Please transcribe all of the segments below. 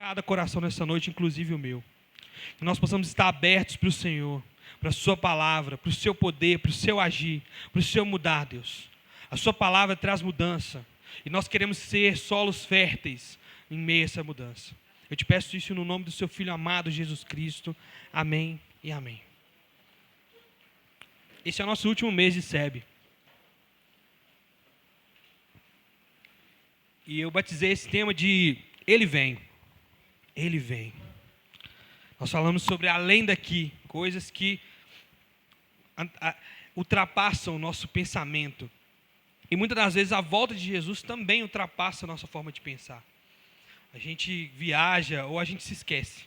cada coração nessa noite, inclusive o meu. Que nós possamos estar abertos para o Senhor, para a sua palavra, para o seu poder, para o seu agir, para o seu mudar, Deus. A sua palavra traz mudança. E nós queremos ser solos férteis em meio a essa mudança. Eu te peço isso no nome do seu Filho amado, Jesus Cristo. Amém e amém. Esse é o nosso último mês de SEB. E eu batizei esse tema de Ele Vem. Ele Vem. Nós falamos sobre além daqui, coisas que ultrapassam o nosso pensamento. E muitas das vezes a volta de Jesus também ultrapassa a nossa forma de pensar. A gente viaja ou a gente se esquece.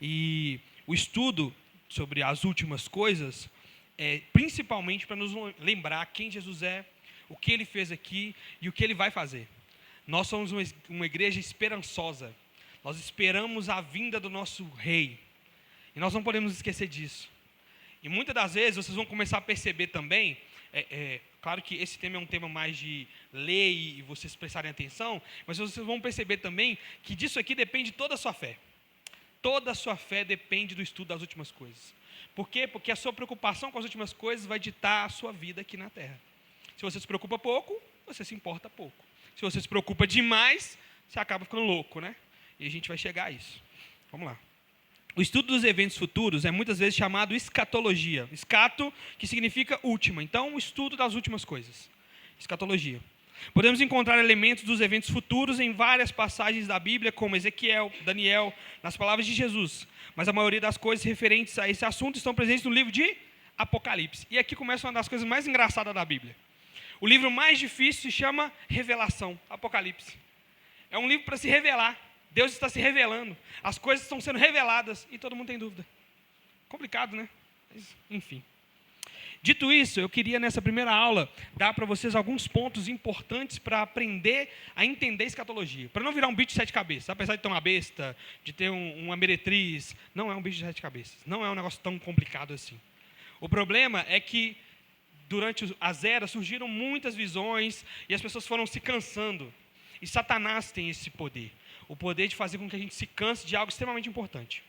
E o estudo sobre as últimas coisas é principalmente para nos lembrar quem Jesus é, o que Ele fez aqui e o que Ele vai fazer. Nós somos uma igreja esperançosa. Nós esperamos a vinda do nosso Rei. E nós não podemos esquecer disso. E muitas das vezes vocês vão começar a perceber também, claro que esse tema é um tema mais de ler e vocês prestarem atenção, mas vocês vão perceber também que disso aqui depende toda a sua fé. Toda a sua fé depende do estudo das últimas coisas. Por quê? Porque a sua preocupação com as últimas coisas vai ditar a sua vida aqui na terra. Se você se preocupa pouco, você se importa pouco. Se você se preocupa demais, você acaba ficando louco, né? E a gente vai chegar a isso. Vamos lá. O estudo dos eventos futuros é muitas vezes chamado escatologia. Escato, que significa última. Então, o estudo das últimas coisas. Escatologia. Podemos encontrar elementos dos eventos futuros em várias passagens da Bíblia, como Ezequiel, Daniel, nas palavras de Jesus. Mas a maioria das coisas referentes a esse assunto estão presentes no livro de Apocalipse. E aqui começa uma das coisas mais engraçadas da Bíblia. O livro mais difícil se chama Revelação, Apocalipse. É um livro para se revelar. Deus está se revelando. As coisas estão sendo reveladas e todo mundo tem dúvida. Complicado, né? Mas, enfim. Dito isso, eu queria nessa primeira aula dar para vocês alguns pontos importantes para aprender a entender escatologia. Para não virar um bicho de 7 cabeças. Apesar de ter uma besta, de ter uma meretriz, não é um bicho de 7 cabeças. Não é um negócio tão complicado assim. O problema é que durante as eras surgiram muitas visões e as pessoas foram se cansando. E Satanás tem esse poder. O poder de fazer com que a gente se canse de algo extremamente importante.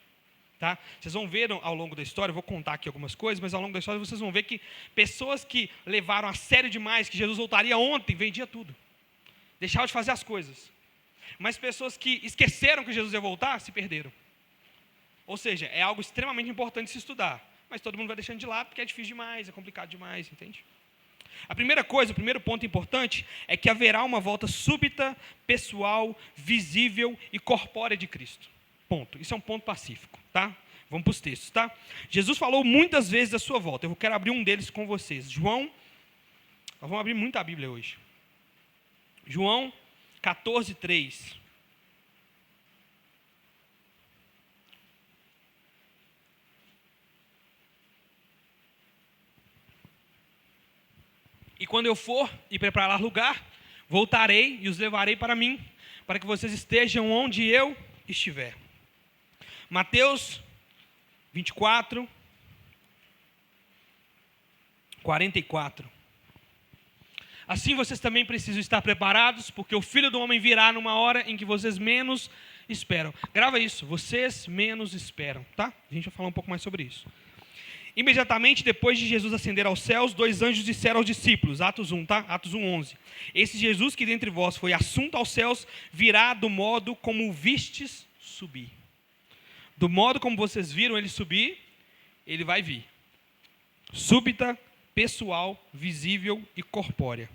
Tá? Vocês vão ver ao longo da história, eu vou contar aqui algumas coisas, mas ao longo da história vocês vão ver que pessoas que levaram a sério demais, que Jesus voltaria ontem, vendia tudo. Deixavam de fazer as coisas. Mas pessoas que esqueceram que Jesus ia voltar, se perderam. Ou seja, é algo extremamente importante se estudar. Mas todo mundo vai deixando de lado porque é difícil demais, é complicado demais, entende? A primeira coisa, o primeiro ponto importante é que haverá uma volta súbita, pessoal, visível e corpórea de Cristo. Ponto. Isso é um ponto pacífico, tá? Vamos para os textos, tá? Jesus falou muitas vezes da sua volta. Eu quero abrir um deles com vocês. Nós vamos abrir muito a Bíblia hoje. João 14:3. E quando eu for e preparar lugar, voltarei e os levarei para mim, para que vocês estejam onde eu estiver. Mateus 24, 44. Assim vocês também precisam estar preparados, porque o Filho do Homem virá numa hora em que vocês menos esperam. Grava isso, vocês menos esperam, tá? A gente vai falar um pouco mais sobre isso. Imediatamente depois de Jesus ascender aos céus, 2 anjos disseram aos discípulos, Atos 1, tá? Atos 1:11. Esse Jesus que dentre vós foi assunto aos céus, virá do modo como o vistes subir. Do modo como vocês viram ele subir, ele vai vir. Súbita, pessoal, visível e corpórea.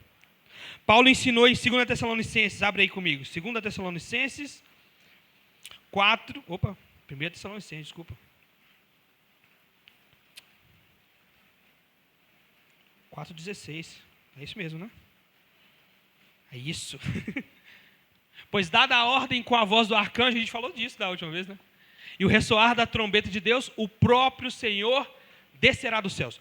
Paulo ensinou em 2 Tessalonicenses, abre aí comigo, 2 Tessalonicenses 4, 1 Tessalonicenses, desculpa. 4:16, é isso mesmo, né? É isso. Pois dada a ordem com a voz do arcanjo, a gente falou disso da última vez, né? E o ressoar da trombeta de Deus, o próprio Senhor descerá dos céus.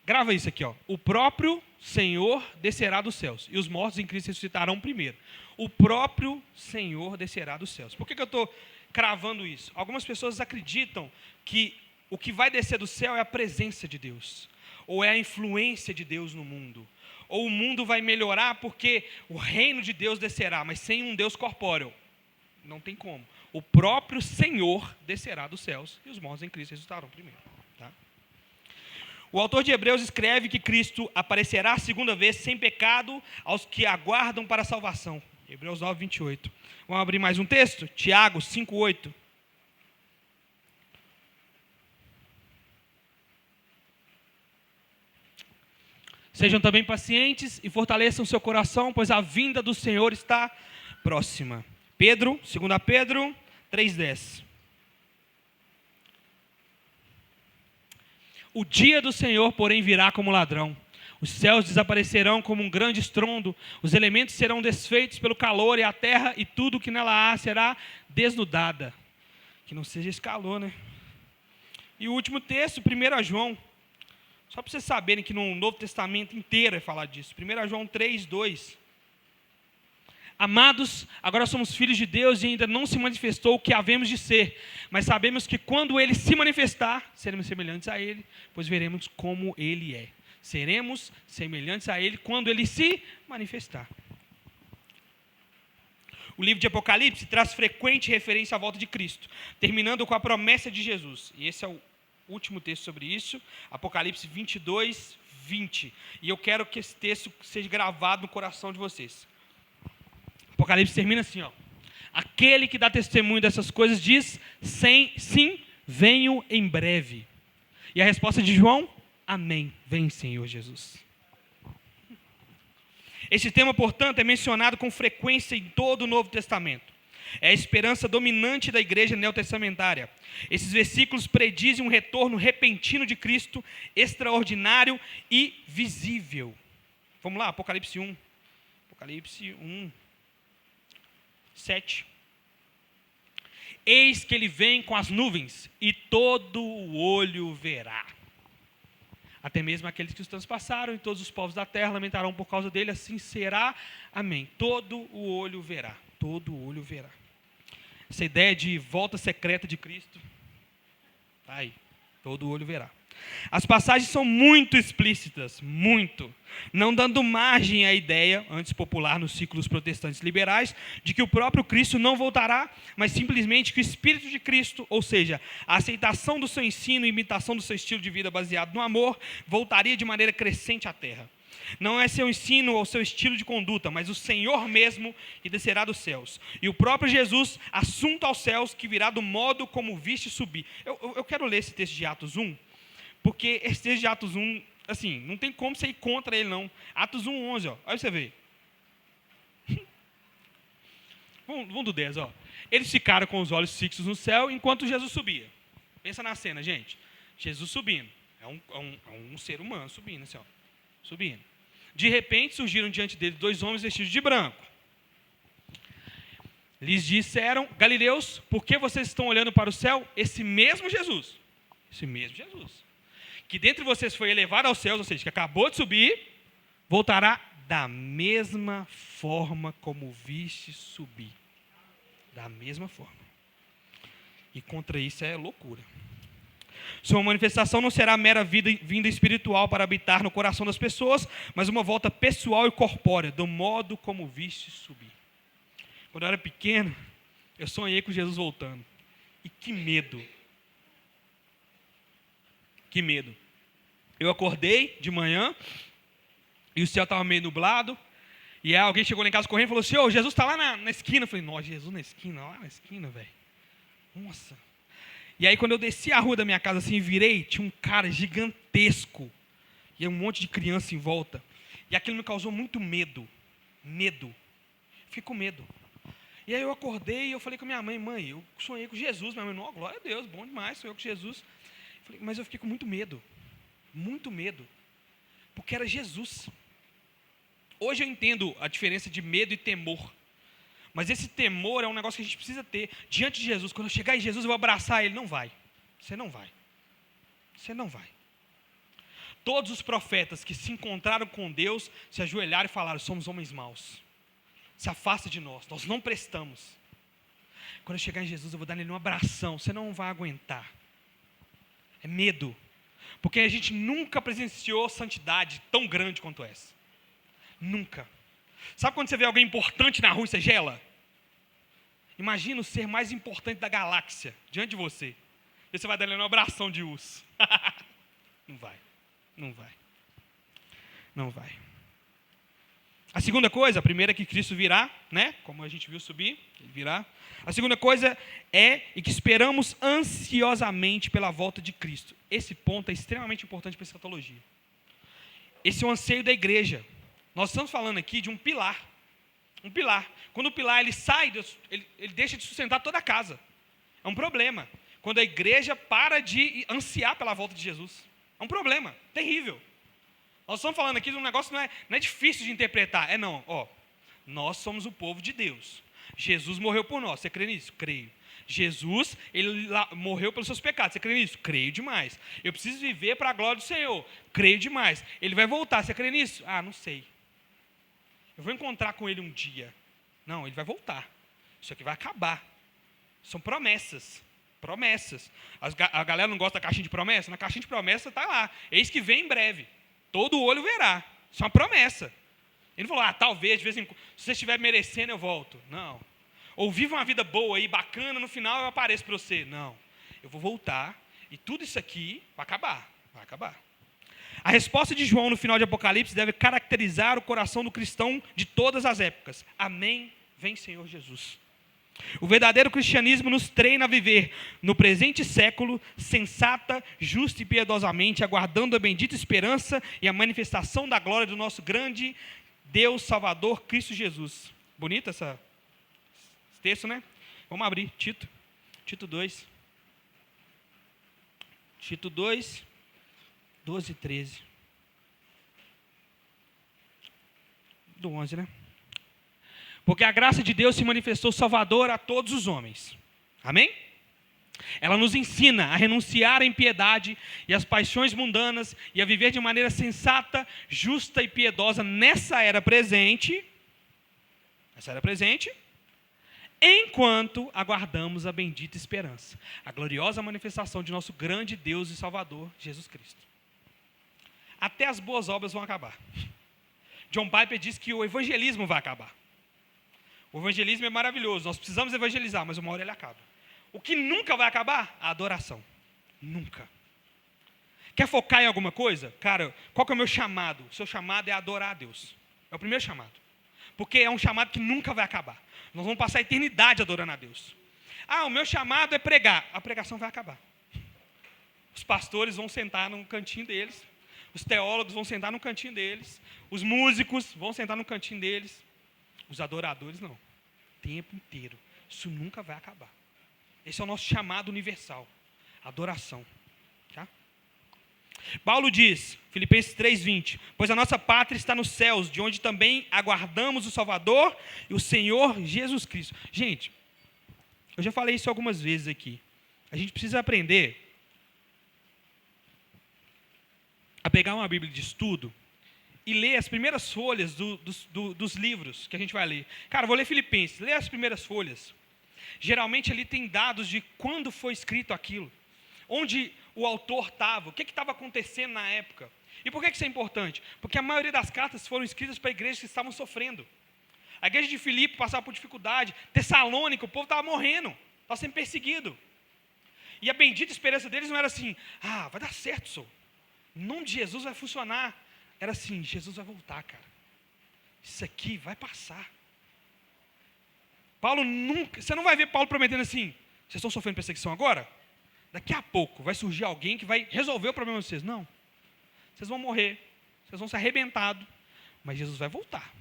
Grava isso aqui, ó. O próprio Senhor descerá dos céus. E os mortos em Cristo ressuscitarão primeiro. O próprio Senhor descerá dos céus. Por que eu estou cravando isso? Algumas pessoas acreditam que o que vai descer do céu é a presença de Deus. Ou é a influência de Deus no mundo. Ou o mundo vai melhorar porque o reino de Deus descerá, mas sem um Deus corpóreo. Não tem como. O próprio Senhor descerá dos céus e os mortos em Cristo ressuscitarão primeiro. Tá? O autor de Hebreus escreve que Cristo aparecerá a segunda vez sem pecado aos que aguardam para a salvação. Hebreus 9, 28. Vamos abrir mais um texto? Tiago 5, 8. Sejam também pacientes e fortaleçam seu coração, pois a vinda do Senhor está próxima. Pedro, 2 Pedro 3,10. O dia do Senhor, porém, virá como ladrão. Os céus desaparecerão como um grande estrondo, os elementos serão desfeitos pelo calor, e a terra e tudo que nela há será desnudada. Que não seja esse calor, né? E o último texto, 1 João. Só para vocês saberem que no Novo Testamento inteiro é falar disso. 1 João 3, 2. Amados, agora somos filhos de Deus e ainda não se manifestou o que havemos de ser. Mas sabemos que quando Ele se manifestar, seremos semelhantes a Ele, pois veremos como Ele é. Seremos semelhantes a Ele quando Ele se manifestar. O livro de Apocalipse traz frequente referência à volta de Cristo, terminando com a promessa de Jesus. E esse é o último texto sobre isso, Apocalipse 22, 20. E eu quero que esse texto seja gravado no coração de vocês. Apocalipse termina assim, ó. Aquele que dá testemunho dessas coisas diz, sim, venho em breve. E a resposta de João, amém, vem Senhor Jesus. Este tema, portanto, é mencionado com frequência em todo o Novo Testamento. É a esperança dominante da igreja neotestamentária. Esses versículos predizem um retorno repentino de Cristo, extraordinário e visível. Vamos lá, Apocalipse 1. Apocalipse 1, 7. Eis que ele vem com as nuvens, e todo o olho verá. Até mesmo aqueles que os transpassaram, e todos os povos da terra lamentarão por causa dele, assim será. Amém. Todo o olho verá. Todo o olho verá. Essa ideia de volta secreta de Cristo, tá aí. Todo o olho verá. As passagens são muito explícitas, muito, não dando margem à ideia, antes popular nos círculos protestantes liberais, de que o próprio Cristo não voltará, mas simplesmente que o Espírito de Cristo, ou seja, a aceitação do seu ensino e imitação do seu estilo de vida baseado no amor, voltaria de maneira crescente à terra. Não é seu ensino ou seu estilo de conduta, mas o Senhor mesmo que descerá dos céus. E o próprio Jesus, assunto aos céus, que virá do modo como viste subir. Eu quero ler esse texto de Atos 1, porque esse texto de Atos 1, assim, não tem como você ir contra ele, não. Atos 1, 11, ó. Olha você ver. Vamos do 10, ó. Eles ficaram com os olhos fixos no céu enquanto Jesus subia. Pensa na cena, gente. Jesus subindo. É um ser humano subindo, assim, ó. Subindo. De repente, surgiram diante dele 2 homens vestidos de branco. Lhes disseram, Galileus, por que vocês estão olhando para o céu? Esse mesmo Jesus, que dentre vocês foi elevado aos céus, ou seja, que acabou de subir, voltará da mesma forma como viste subir. Da mesma forma. E contra isso é loucura. Sua manifestação não será mera vinda espiritual para habitar no coração das pessoas, mas uma volta pessoal e corpórea, do modo como viste subir. Quando eu era pequeno, eu sonhei com Jesus voltando. E que medo. Que medo. Eu acordei de manhã, e o céu estava meio nublado, e aí alguém chegou lá em casa correndo e falou assim, Jesus está lá na esquina. Eu falei, nossa, Jesus na esquina, lá na esquina, velho. Nossa. E aí quando eu desci a rua da minha casa assim, virei, tinha um cara gigantesco, e um monte de criança em volta. E aquilo me causou muito medo. Medo. Fiquei com medo. E aí eu acordei e eu falei com a minha mãe, eu sonhei com Jesus. Minha mãe, não, glória a Deus, bom demais, sonhei com Jesus. Falei, mas eu fiquei com muito medo. Muito medo. Porque era Jesus. Hoje eu entendo a diferença de medo e temor. Mas esse temor é um negócio que a gente precisa ter diante de Jesus. Quando eu chegar em Jesus, eu vou abraçar ele. Não vai. Você não vai. Você não vai. Todos os profetas que se encontraram com Deus se ajoelharam e falaram, somos homens maus. Se afasta de nós. Nós não prestamos. Quando eu chegar em Jesus, eu vou dar nele um abração. Você não vai aguentar. É medo. Porque a gente nunca presenciou santidade tão grande quanto essa. Nunca. Sabe quando você vê alguém importante na rua e você gela? Imagina o ser mais importante da galáxia diante de você. E você vai dar ele um abração de urso. Não vai. Não vai. Não vai. A segunda coisa, a primeira é que Cristo virá, né? Como a gente viu subir, ele virá. A segunda coisa é e que esperamos ansiosamente pela volta de Cristo. Esse ponto é extremamente importante para a escatologia. Esse é o anseio da igreja. Nós estamos falando aqui de um pilar. Um pilar. Quando o pilar ele sai, ele deixa de sustentar toda a casa. É um problema. Quando a igreja para de ansiar pela volta de Jesus. É um problema terrível. Nós estamos falando aqui de um negócio que não é difícil de interpretar. Nós somos o povo de Deus. Jesus morreu por nós. Você crê nisso? Creio. Jesus, ele morreu pelos seus pecados. Você crê nisso? Creio demais. Eu preciso viver para a glória do Senhor. Creio demais. Ele vai voltar. Você crê nisso? Não sei. Eu vou encontrar com ele um dia. Não, ele vai voltar. Isso aqui vai acabar. São promessas. Promessas. A galera não gosta da caixinha de promessa? Na caixinha de promessa está lá. Eis que vem em breve. Todo olho verá. Isso é uma promessa. Ele não falou, talvez, de vez em quando, se você estiver merecendo, eu volto. Não. Ou viva uma vida boa aí, bacana, no final eu apareço para você. Não. Eu vou voltar e tudo isso aqui vai acabar. Vai acabar. A resposta de João no final de Apocalipse deve caracterizar o coração do cristão de todas as épocas. Amém. Vem, Senhor Jesus. O verdadeiro cristianismo nos treina a viver no presente século, sensata, justa e piedosamente, aguardando a bendita esperança e a manifestação da glória do nosso grande Deus Salvador, Cristo Jesus. Bonito esse texto, né? Vamos abrir, Tito 2. Tito 2, 12 e 13. Do 11, né? Porque a graça de Deus se manifestou salvadora a todos os homens. Amém? Ela nos ensina a renunciar à impiedade e às paixões mundanas e a viver de maneira sensata, justa e piedosa nessa era presente, enquanto aguardamos a bendita esperança, a gloriosa manifestação de nosso grande Deus e Salvador, Jesus Cristo. Até as boas obras vão acabar. John Piper diz que o evangelismo vai acabar. O evangelismo é maravilhoso, nós precisamos evangelizar, mas uma hora ele acaba. O que nunca vai acabar? A adoração. Nunca. Quer focar em alguma coisa? Cara, qual que é o meu chamado? O seu chamado é adorar a Deus. É o primeiro chamado. Porque é um chamado que nunca vai acabar. Nós vamos passar a eternidade adorando a Deus. O meu chamado é pregar. A pregação vai acabar. Os pastores vão sentar no cantinho deles. Os teólogos vão sentar no cantinho deles. Os músicos vão sentar no cantinho deles. Os adoradores não. O tempo inteiro. Isso nunca vai acabar. Esse é o nosso chamado universal. Adoração. Tá? Paulo diz, Filipenses 3:20, pois a nossa pátria está nos céus, de onde também aguardamos o Salvador e o Senhor Jesus Cristo. Gente, eu já falei isso algumas vezes aqui. A gente precisa aprender a pegar uma Bíblia de estudo e ler as primeiras folhas dos livros que a gente vai ler. Cara, vou ler Filipenses, lê as primeiras folhas. Geralmente ali tem dados de quando foi escrito aquilo, onde o autor estava, o que estava acontecendo na época. E por que isso é importante? Porque a maioria das cartas foram escritas para igrejas que estavam sofrendo. A igreja de Filipe passava por dificuldade, Tessalônica, o povo estava morrendo, estava sendo perseguido. E a bendita esperança deles não era assim, vai dar certo, senhor. Em nome de Jesus vai funcionar. Era assim, Jesus vai voltar, cara. Isso aqui vai passar. Paulo nunca, você não vai ver Paulo prometendo assim, vocês estão sofrendo perseguição agora? Daqui a pouco vai surgir alguém que vai resolver o problema de vocês. Não. Vocês vão morrer, vocês vão ser arrebentados, mas Jesus vai voltar.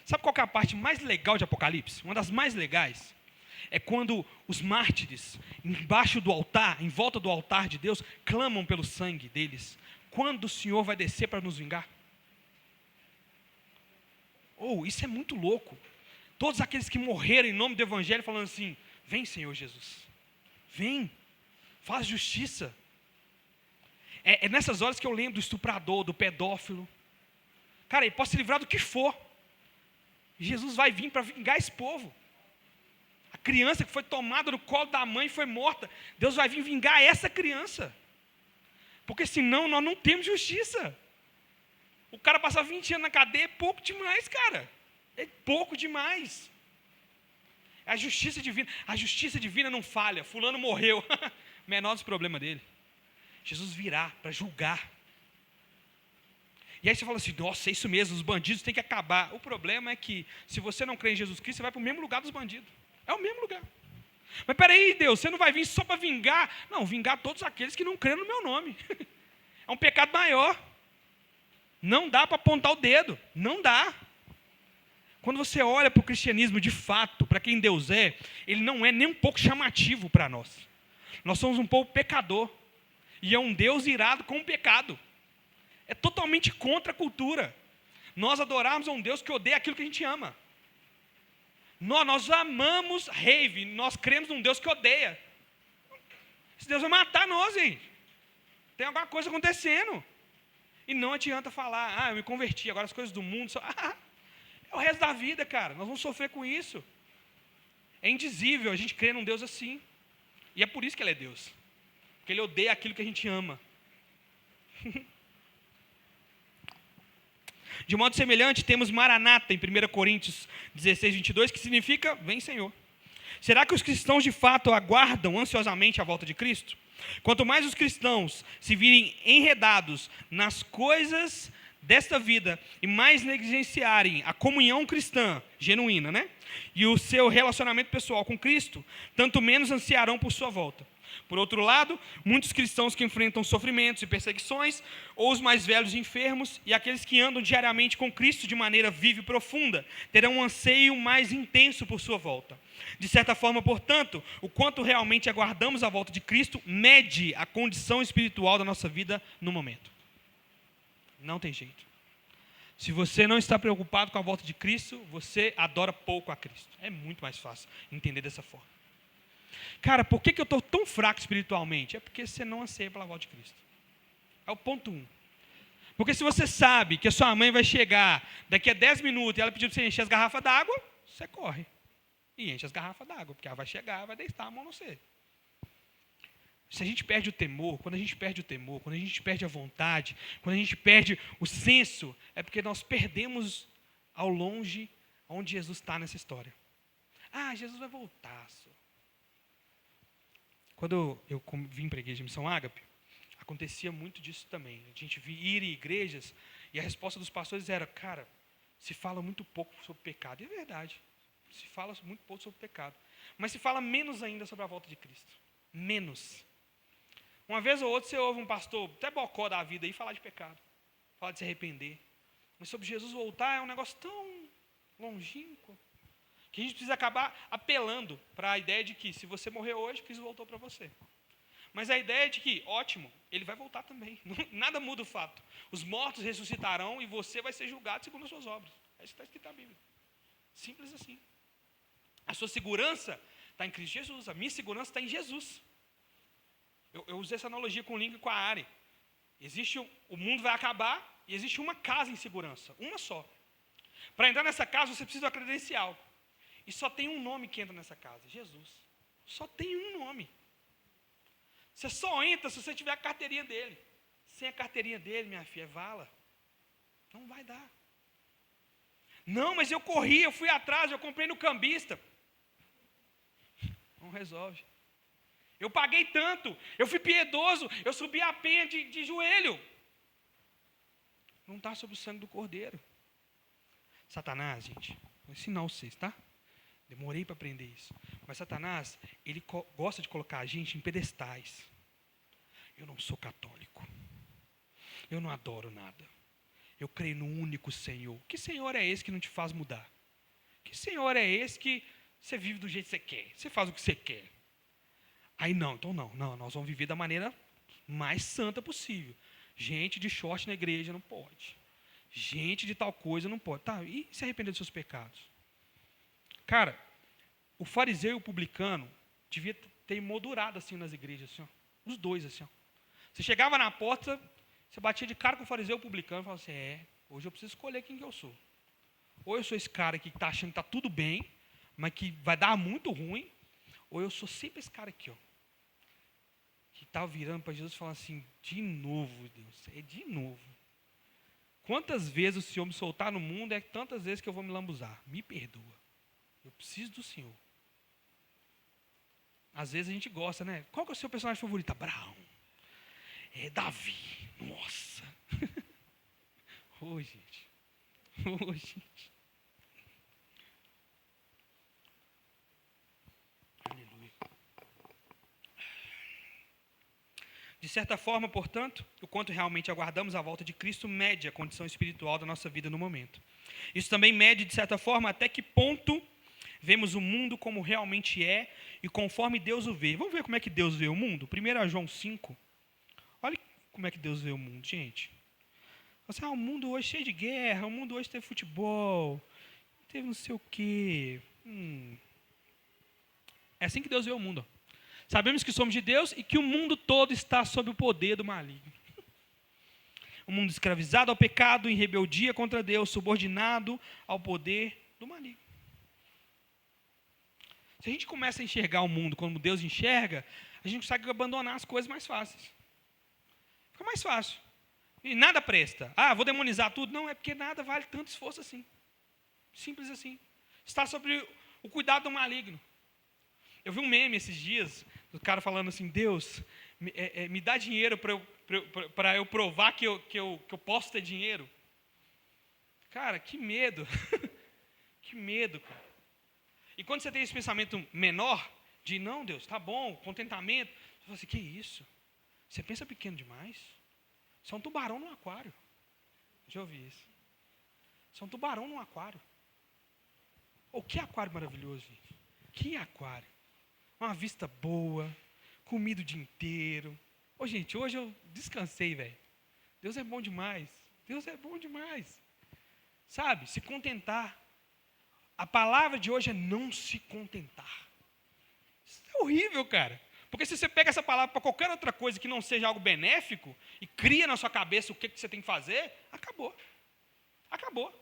Sabe qual que é a parte mais legal de Apocalipse? Uma das mais legais é quando os mártires, embaixo do altar, em volta do altar de Deus, clamam pelo sangue deles. Quando o Senhor vai descer para nos vingar? Isso é muito louco. Todos aqueles que morreram em nome do Evangelho falando assim, vem Senhor Jesus, vem, faz justiça. É nessas horas que eu lembro do estuprador, do pedófilo. Cara, ele pode se livrar do que for. Jesus vai vir para vingar esse povo. A criança que foi tomada no colo da mãe e foi morta, Deus vai vir vingar essa criança. Porque senão nós não temos justiça. O cara passar 20 anos na cadeia é pouco demais, cara. É pouco demais. É a justiça divina. A justiça divina não falha. Fulano morreu. Menor dos problemas dele. Jesus virá para julgar. E aí você fala assim, nossa, é isso mesmo, os bandidos têm que acabar. O problema é que, se você não crê em Jesus Cristo, você vai para o mesmo lugar dos bandidos. É o mesmo lugar. Mas peraí, Deus, você não vai vir só para vingar? Não, vingar todos aqueles que não creem no meu nome. É um pecado maior. Não dá para apontar o dedo. Não dá. Quando você olha para o cristianismo de fato, para quem Deus é, ele não é nem um pouco chamativo para nós. Nós somos um povo pecador. E é um Deus irado com o pecado. É totalmente contra a cultura. Nós adoramos a um Deus que odeia aquilo que a gente ama. Nós amamos rave, nós cremos num Deus que odeia. Esse Deus vai matar nós, gente. Tem alguma coisa acontecendo. E não adianta falar, eu me converti, agora as coisas do mundo são... é o resto da vida, cara. Nós vamos sofrer com isso. É indizível a gente crer num Deus assim. E é por isso que Ele é Deus. Porque Ele odeia aquilo que a gente ama. De modo semelhante, temos Maranata em 1 Coríntios 16, 22, que significa, vem Senhor. Será que os cristãos de fato aguardam ansiosamente a volta de Cristo? Quanto mais os cristãos se virem enredados nas coisas desta vida e mais negligenciarem a comunhão cristã genuína, né? E o seu relacionamento pessoal com Cristo, tanto menos ansiarão por sua volta. Por outro lado, muitos cristãos que enfrentam sofrimentos e perseguições, ou os mais velhos e enfermos, e aqueles que andam diariamente com Cristo de maneira viva e profunda, terão um anseio mais intenso por sua volta. De certa forma, portanto, o quanto realmente aguardamos a volta de Cristo mede a condição espiritual da nossa vida no momento. Não tem jeito. Se você não está preocupado com a volta de Cristo, você adora pouco a Cristo. É muito mais fácil entender dessa forma. Cara, por que eu estou tão fraco espiritualmente? É porque você não anseia pela volta de Cristo. É o ponto 1. Porque se você sabe que a sua mãe vai chegar daqui a 10 minutos e ela pediu para você encher as garrafas d'água, você corre e enche as garrafas d'água, porque ela vai chegar e vai deitar a mão no você. Se a gente perde o temor, quando a gente perde o temor, quando a gente perde a vontade, quando a gente perde o senso, é porque nós perdemos ao longe onde Jesus está nessa história. Jesus vai voltar, senhor. Quando eu vim para a igreja de Missão Ágape, acontecia muito disso também. A gente ia em igrejas e a resposta dos pastores era, cara, se fala muito pouco sobre pecado. E é verdade, se fala muito pouco sobre pecado. Mas se fala menos ainda sobre a volta de Cristo. Menos. Uma vez ou outra você ouve um pastor, até bocó da vida aí, falar de pecado. Falar de se arrepender. Mas sobre Jesus voltar é um negócio tão longínquo, que a gente precisa acabar apelando para a ideia de que se você morrer hoje, Cristo voltou para você. Mas a ideia é de que, ótimo, Ele vai voltar também. Nada muda o fato. Os mortos ressuscitarão e você vai ser julgado segundo as suas obras. É isso que está escrito na Bíblia. Simples assim. A sua segurança está em Cristo Jesus. A minha segurança está em Jesus. Eu usei essa analogia com o Link e com a Ari. O mundo vai acabar e existe uma casa em segurança. Uma só. Para entrar nessa casa, você precisa de uma credencial. E só tem um nome que entra nessa casa, Jesus. Só tem um nome. Você só entra se você tiver a carteirinha dele. Sem a carteirinha dele, minha filha, é vala. Não vai dar. Não, mas eu corri, eu fui atrás, eu comprei no cambista. Não resolve. Eu paguei tanto, eu fui piedoso, eu subi a penha de joelho. Não está sobre o sangue do Cordeiro. Satanás, gente, vou ensinar vocês, tá? Demorei para aprender isso. Mas Satanás, ele gosta de colocar a gente em pedestais. Eu não sou católico. Eu não adoro nada. Eu creio no único Senhor. Que Senhor é esse que não te faz mudar? Que Senhor é esse que você vive do jeito que você quer? Você faz o que você quer? Aí não, nós vamos viver da maneira mais santa possível. Gente de short na igreja não pode. Gente de tal coisa não pode. Tá, e se arrepender dos seus pecados? Cara, o fariseu e o publicano devia ter emoldurado assim nas igrejas, assim, ó, os dois assim. Ó. Você chegava na porta, você batia de cara com o fariseu e o publicano e falava assim, hoje eu preciso escolher quem que eu sou. Ou eu sou esse cara aqui que está achando que está tudo bem, mas que vai dar muito ruim, ou eu sou sempre esse cara aqui, ó, que está virando para Jesus e falando assim, de novo, Deus, de novo. Quantas vezes o Senhor me soltar no mundo, tantas vezes que eu vou me lambuzar. Me perdoa. Eu preciso do Senhor. Às vezes a gente gosta, né? Qual que é o seu personagem favorito? Abraão. É Davi. Nossa. Ô, gente. Ô, gente. Aleluia. De certa forma, portanto, o quanto realmente aguardamos a volta de Cristo mede a condição espiritual da nossa vida no momento. Isso também mede, de certa forma, até que ponto vemos o mundo como realmente é e conforme Deus o vê. Vamos ver como é que Deus vê o mundo? 1 João 5. Olha como é que Deus vê o mundo, gente. Você, o mundo hoje cheio de guerra, o mundo hoje teve futebol, teve não sei o quê. É assim que Deus vê o mundo. Sabemos que somos de Deus e que o mundo todo está sob o poder do maligno. O mundo escravizado ao pecado, em rebeldia contra Deus, subordinado ao poder do maligno. Se a gente começa a enxergar o mundo como Deus enxerga, a gente consegue abandonar as coisas mais fáceis. Fica mais fácil. E nada presta. Vou demonizar tudo. Não, é porque nada vale tanto esforço assim. Simples assim. Está sob o cuidado do maligno. Eu vi um meme esses dias, do cara falando assim, Deus, me dá dinheiro para eu provar que eu posso ter dinheiro. Cara, que medo. Que medo, cara. E quando você tem esse pensamento menor, de não, Deus, tá bom, contentamento, você fala assim, que isso? Você pensa pequeno demais? Você é um tubarão num aquário. Já ouvi isso. Você é um tubarão num aquário. Que aquário maravilhoso, gente. Que aquário. Uma vista boa, comida o dia inteiro. Gente, hoje eu descansei, velho. Deus é bom demais. Deus é bom demais. Sabe, se contentar. A palavra de hoje é não se contentar. Isso é horrível, cara. Porque se você pega essa palavra para qualquer outra coisa que não seja algo benéfico e cria na sua cabeça o que você tem que fazer, acabou. Acabou.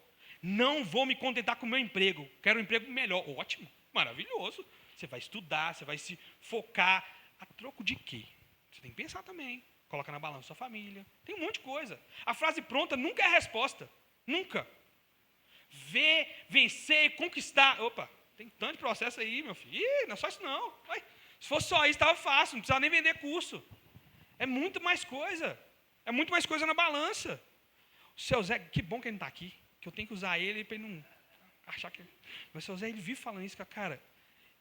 Não vou me contentar com o meu emprego. Quero um emprego melhor. Ótimo, maravilhoso. Você vai estudar, você vai se focar. A troco de quê? Você tem que pensar também. Coloca na balança sua família. Tem um monte de coisa. A frase pronta nunca é a resposta. Nunca. Ver, vencer, conquistar. Opa, tem tanto processo aí, meu filho. Não é só isso não. Se fosse só isso, estava fácil. Não precisava nem vender curso. É muito mais coisa. É muito mais coisa na balança. O seu Zé, que bom que ele não está aqui. Que eu tenho que usar ele para ele não achar que... Mas o seu Zé, ele vive falando isso, cara,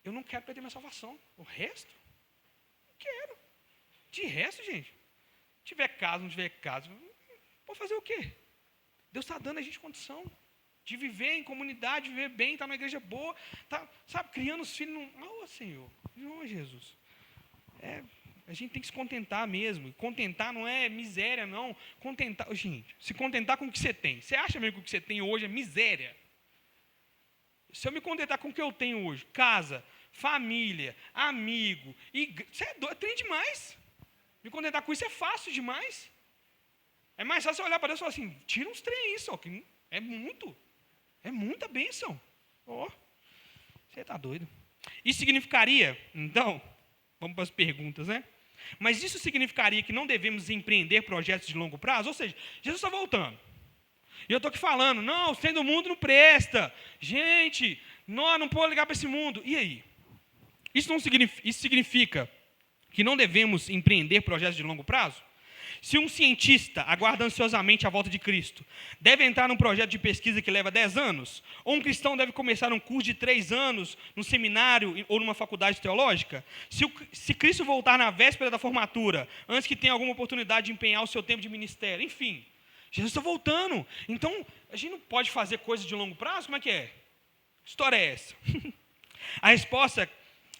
eu não quero perder minha salvação. O resto, não quero. De resto, gente, tiver caso, não tiver caso, pode fazer o quê? Deus está dando a gente condição de viver em comunidade, viver bem, estar numa igreja boa, tá, sabe, criando os filhos. Senhor, não, Jesus. A gente tem que se contentar mesmo. E contentar não é miséria, não. Contentar, gente, se contentar com o que você tem. Você acha mesmo que o que você tem hoje é miséria? Se eu me contentar com o que eu tenho hoje, casa, família, amigo, você é trem demais. Me contentar com isso é fácil demais. É mais fácil você olhar para Deus e falar assim, tira uns trem aí só, que é muita bênção. Você está doido. Isso significaria, então, vamos para as perguntas, né? Mas isso significaria que não devemos empreender projetos de longo prazo? Ou seja, Jesus está voltando. E eu estou aqui falando, não, o trem do mundo não presta. Gente, não pode ligar para esse mundo. E aí? Isso significa que não devemos empreender projetos de longo prazo? Se um cientista aguarda ansiosamente a volta de Cristo, deve entrar num projeto de pesquisa que leva 10 anos? Ou um cristão deve começar um curso de 3 anos num seminário ou numa faculdade teológica? Se Cristo voltar na véspera da formatura, antes que tenha alguma oportunidade de empenhar o seu tempo de ministério, enfim, Jesus está voltando. Então, a gente não pode fazer coisas de longo prazo? Como é que é? Que história é essa? A resposta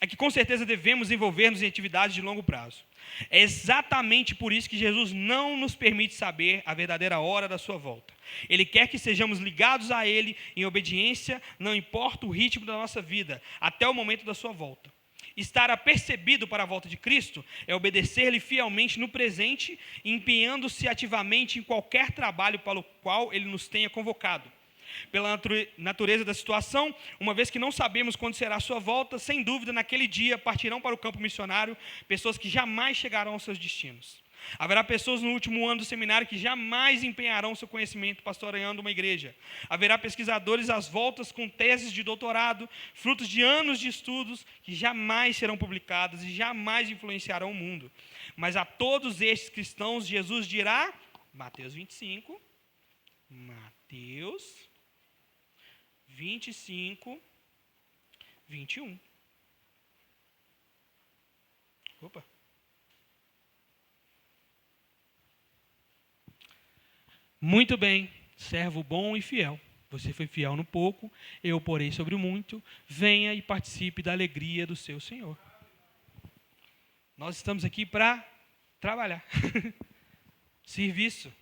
é que com certeza devemos envolver-nos em atividades de longo prazo. É exatamente por isso que Jesus não nos permite saber a verdadeira hora da sua volta. Ele quer que sejamos ligados a Ele em obediência, não importa o ritmo da nossa vida, até o momento da sua volta. Estar apercebido para a volta de Cristo é obedecer-lhe fielmente no presente e empenhando-se ativamente em qualquer trabalho para o qual Ele nos tenha convocado. Pela natureza da situação, uma vez que não sabemos quando será a sua volta, sem dúvida, naquele dia partirão para o campo missionário pessoas que jamais chegarão aos seus destinos. Haverá pessoas no último ano do seminário que jamais empenharão seu conhecimento pastoreando uma igreja. Haverá pesquisadores às voltas com teses de doutorado, frutos de anos de estudos, que jamais serão publicados e jamais influenciarão o mundo. Mas a todos estes cristãos, Jesus dirá, Mateus 25, 21. Opa. Muito bem, servo bom e fiel. Você foi fiel no pouco, eu porei sobre o muito. Venha e participe da alegria do seu Senhor. Nós estamos aqui para trabalhar. Serviço.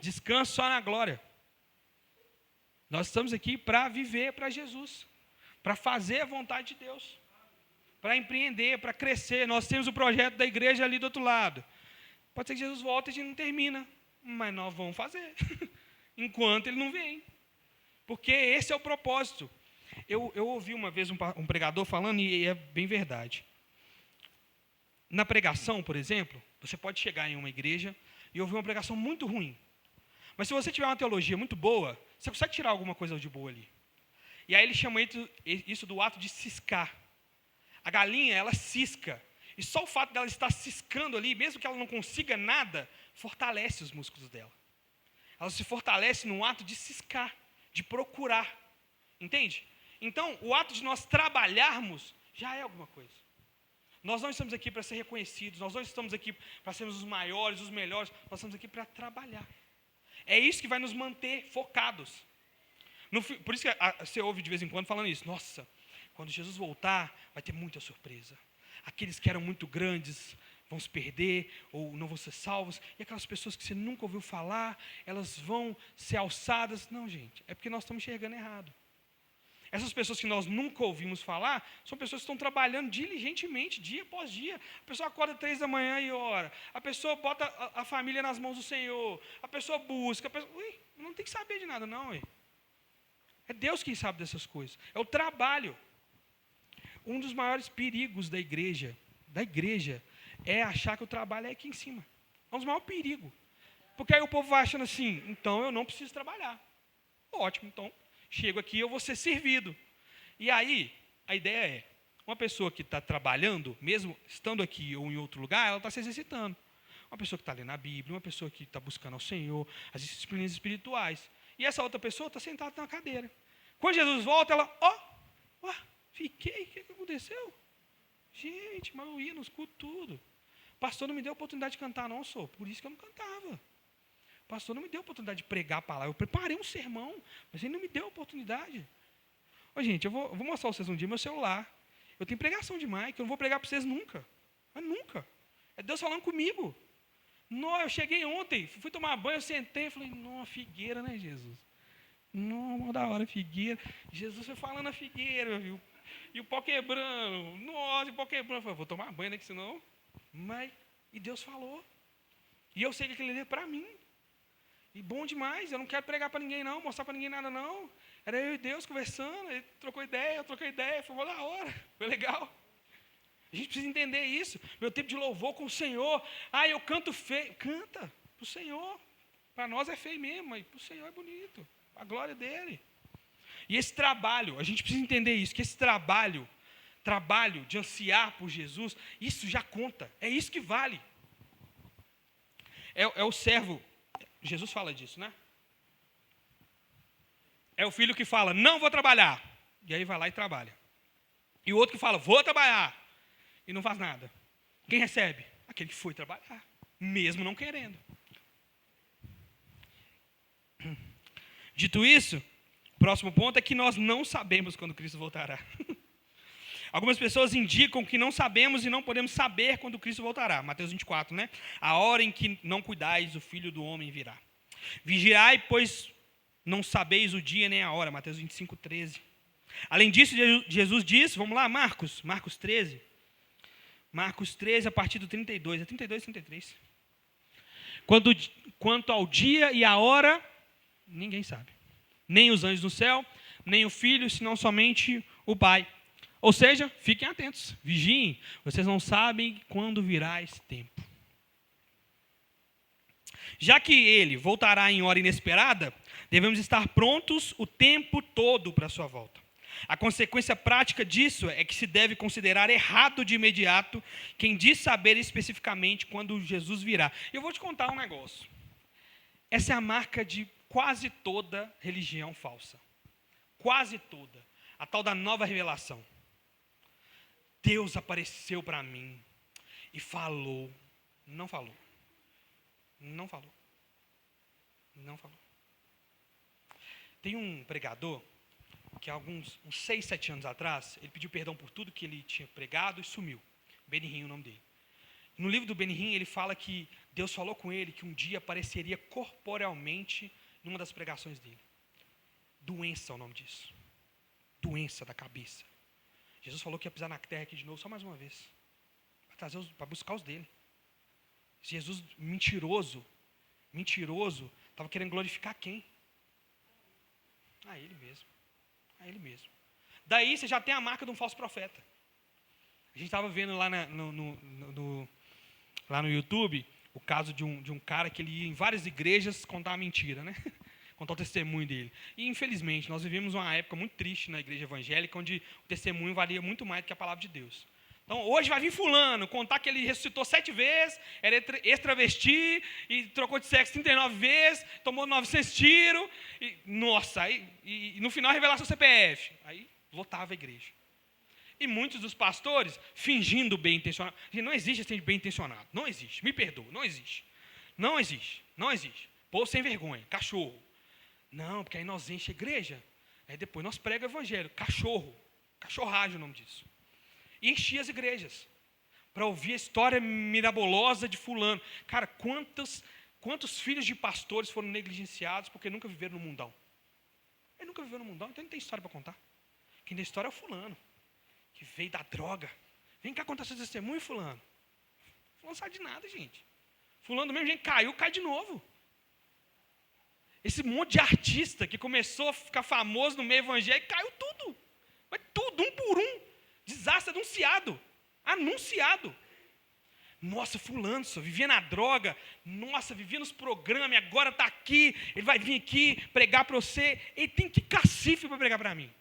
Descanso só na glória. Nós estamos aqui para viver para Jesus, para fazer a vontade de Deus, para empreender, para crescer. Nós temos o projeto da igreja ali do outro lado. Pode ser que Jesus volte e a gente não termina, mas nós vamos fazer, enquanto ele não vem. Porque esse é o propósito. Eu ouvi uma vez um pregador falando, e é bem verdade. Na pregação, por exemplo, você pode chegar em uma igreja e ouvir uma pregação muito ruim. Mas se você tiver uma teologia muito boa, você consegue tirar alguma coisa de boa ali. E aí ele chama isso do ato de ciscar. A galinha, ela cisca. E só o fato dela estar ciscando ali, mesmo que ela não consiga nada, fortalece os músculos dela. Ela se fortalece no ato de ciscar, de procurar. Entende? Então, o ato de nós trabalharmos já é alguma coisa. Nós não estamos aqui para ser reconhecidos, nós não estamos aqui para sermos os maiores, os melhores, nós estamos aqui para trabalhar. É isso que vai nos manter focados. Por isso que você ouve de vez em quando falando isso. Nossa, quando Jesus voltar, vai ter muita surpresa. Aqueles que eram muito grandes vão se perder ou não vão ser salvos. E aquelas pessoas que você nunca ouviu falar, elas vão ser alçadas. Não, gente, é porque nós estamos enxergando errado. Essas pessoas que nós nunca ouvimos falar, são pessoas que estão trabalhando diligentemente, dia após dia. A pessoa acorda 3 da manhã e ora. A pessoa bota a família nas mãos do Senhor. A pessoa busca. Não tem que saber de nada, não. É Deus quem sabe dessas coisas. É o trabalho. Um dos maiores perigos da igreja é achar que o trabalho é aqui em cima. É um dos maiores perigos. Porque aí o povo vai achando assim, então eu não preciso trabalhar. Ótimo, então chego aqui, eu vou ser servido. E aí, a ideia é, uma pessoa que está trabalhando, mesmo estando aqui ou em outro lugar, ela está se exercitando. Uma pessoa que está lendo a Bíblia, uma pessoa que está buscando ao Senhor, as disciplinas espirituais. E essa outra pessoa está sentada na cadeira. Quando Jesus volta, ela, fiquei, o que aconteceu? Gente, mas eu ia nos cultos tudo. O pastor não me deu a oportunidade de cantar, não, por isso que eu não cantava. O pastor não me deu a oportunidade de pregar a palavra. Eu preparei um sermão, mas ele não me deu a oportunidade. Gente, eu vou mostrar para vocês um dia meu celular. Eu tenho pregação de Mike, eu não vou pregar para vocês nunca. Mas nunca. É Deus falando comigo. Eu cheguei ontem, fui tomar banho, eu sentei e falei, figueira, né, Jesus? Da hora, figueira. Jesus foi falando a figueira, viu? E o pau quebrando. E o pau quebrando. Eu falei, vou tomar banho, né, que senão... E Deus falou. E eu sei que aquele ali é para mim. E bom demais, eu não quero pregar para ninguém não, mostrar para ninguém nada não. Era eu e Deus conversando, ele trocou ideia, eu troquei ideia, foi da hora, foi legal. A gente precisa entender isso. Meu tempo de louvor com o Senhor. Eu canto feio. Canta para o Senhor. Para nós é feio mesmo, mas para o Senhor é bonito. A glória dele. E esse trabalho, a gente precisa entender isso, que esse trabalho de ansiar por Jesus, isso já conta, é isso que vale. É o servo, Jesus fala disso, né? É o filho que fala, não vou trabalhar, e aí vai lá e trabalha. E o outro que fala, vou trabalhar, e não faz nada. Quem recebe? Aquele que foi trabalhar, mesmo não querendo. Dito isso, o próximo ponto é que nós não sabemos quando Cristo voltará. Algumas pessoas indicam que não sabemos e não podemos saber quando Cristo voltará. Mateus 24, né? A hora em que não cuidais, o Filho do Homem virá. Vigiai, pois não sabeis o dia nem a hora. Mateus 25, 13. Além disso, Jesus diz, vamos lá, Marcos 13. Marcos 13, a partir do 32. É 32 e 33. Quanto ao dia e a hora, ninguém sabe. Nem os anjos no céu, nem o Filho, senão somente o Pai. Ou seja, fiquem atentos, vigiem. Vocês não sabem quando virá esse tempo. Já que ele voltará em hora inesperada, devemos estar prontos o tempo todo para a sua volta. A consequência prática disso é que se deve considerar errado de imediato quem diz saber especificamente quando Jesus virá. Eu vou te contar um negócio. Essa é a marca de quase toda religião falsa. Quase toda. A tal da nova revelação. Deus apareceu para mim e falou. Não falou. Não falou. Não falou. Tem um pregador que há uns 6, 7 anos atrás, ele pediu perdão por tudo que ele tinha pregado e sumiu. Benny Hinn é o nome dele. No livro do Benny Hinn, ele fala que Deus falou com ele que um dia apareceria corporealmente numa das pregações dele. Doença é o nome disso. Doença da cabeça. Jesus falou que ia pisar na terra aqui de novo só mais uma vez. Para buscar os dele. Jesus, mentiroso, estava querendo glorificar quem? A ele mesmo. A ele mesmo. Daí você já tem a marca de um falso profeta. A gente estava vendo lá lá no YouTube o caso de um cara que ele ia em várias igrejas contar a mentira, né? Contar o testemunho dele. E, infelizmente, nós vivemos uma época muito triste na igreja evangélica, onde o testemunho valia muito mais do que a palavra de Deus. Então, hoje vai vir fulano, contar que ele ressuscitou 7 vezes, era ex-travesti, e trocou de sexo 39 vezes, tomou 900 tiros, e, nossa, e no final revelar seu CPF. Aí, lotava a igreja. E muitos dos pastores, fingindo bem intencionado. Não existe esse bem intencionado. Não existe. Me perdoa. Não existe. Não existe. Não existe. Povo sem vergonha. Cachorro. Não, porque aí nós enche a igreja. Aí depois nós pregamos o evangelho. Cachorro. Cachorragem é o nome disso. E enchia as igrejas. Para ouvir a história mirabolosa de fulano. Cara, quantos filhos de pastores foram negligenciados porque nunca viveram no mundão? Ele nunca viveu no mundão, então não tem história para contar. Quem tem história é o fulano. Que veio da droga. Vem cá contar seu testemunho, fulano. Fulano não sabe de nada, gente. Fulano do mesmo jeito caiu, cai de novo. Esse monte de artista que começou a ficar famoso no meio evangélico, caiu tudo. Mas tudo, um por um. Desastre anunciado. Anunciado. Nossa, fulano só vivia na droga. Nossa, vivia nos programas, agora está aqui. Ele vai vir aqui pregar para você. Ele tem que cacife para pregar para mim.